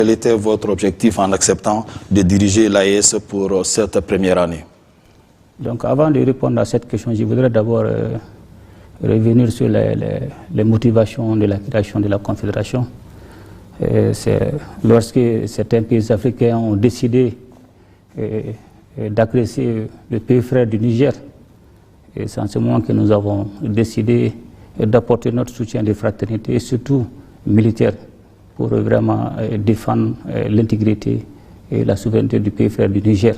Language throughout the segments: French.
Quel était votre objectif en acceptant de diriger l'AES pour cette première année? Donc avant de répondre à cette question, je voudrais d'abord revenir sur les motivations de la création de la Confédération. C'est lorsque certains pays africains ont décidé d'agresser le pays frère du Niger, et c'est en ce moment que nous avons décidé d'apporter notre soutien de fraternité et surtout militaire pour vraiment défendre l'intégrité et la souveraineté du pays frère du Niger.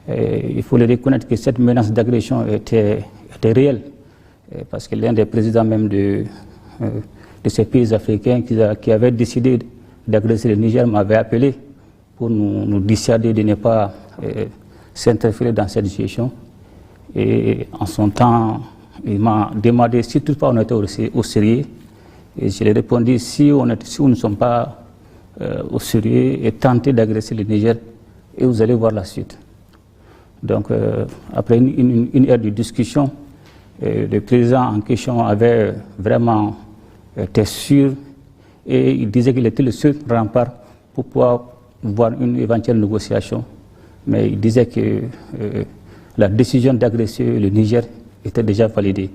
Il faut le reconnaître que cette menace d'agression était réelle, parce que l'un des présidents même de ces pays africains qui avait décidé d'agresser le Niger m'avait appelé pour nous dissuader de ne pas s'interférer dans cette situation. Et en son temps, il m'a demandé si toutefois on était au sérieux. Et je lui ai répondu, si nous ne sommes pas au sérieux et tenter d'agresser le Niger, et vous allez voir la suite. Donc, après une heure de discussion, le président en question avait vraiment été sûr et il disait qu'il était le seul rempart pour pouvoir voir une éventuelle négociation. Mais il disait que la décision d'agresser le Niger était déjà validée.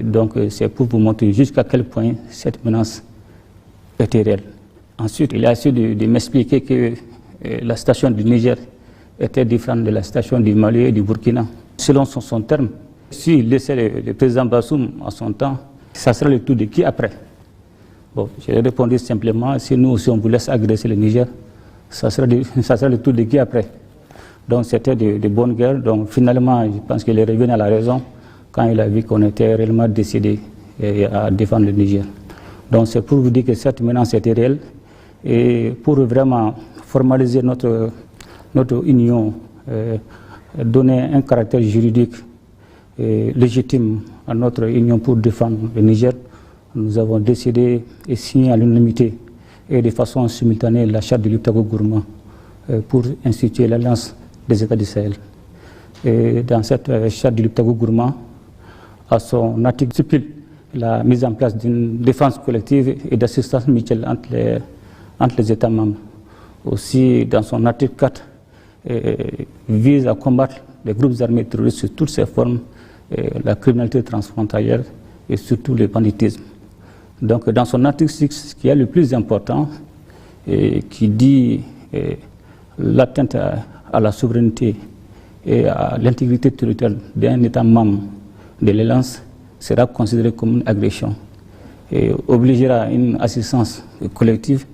Donc, c'est pour vous montrer jusqu'à quel point cette menace était réelle. Ensuite, il a essayé de m'expliquer que la situation du Niger était différente de la situation du Mali et du Burkina. Selon son terme, s'il laissait le président Bassoum en son temps, ça serait le tour de qui après? Bon, j'ai répondu simplement, si nous aussi on vous laisse agresser le Niger, ça serait le tour de qui après? Donc c'était de bonnes guerres. Donc finalement, je pense qu'il est revenu à la raison quand il a vu qu'on était réellement décidé à défendre le Niger. Donc c'est pour vous dire que cette menace était réelle et pour vraiment formaliser notre union, donner un caractère juridique légitime à notre union pour défendre le Niger, nous avons décidé et signé à l'unanimité et de façon simultanée la charte de Liptako-Gourma pour instituer l'Alliance des États du Sahel. Et dans cette charte de Liptako-Gourma, à son article stipule la mise en place d'une défense collective et d'assistance mutuelle entre les États membres. Aussi, dans son article 4, vise à combattre les groupes armés terroristes sous toutes ses formes, la criminalité transfrontalière et surtout le banditisme. Donc, dans son article 6, ce qui est le plus important, qui dit l'atteinte à la souveraineté et à l'intégrité territoriale d'un État membre de l'Alliance sera considéré comme une agression et obligera une assistance collective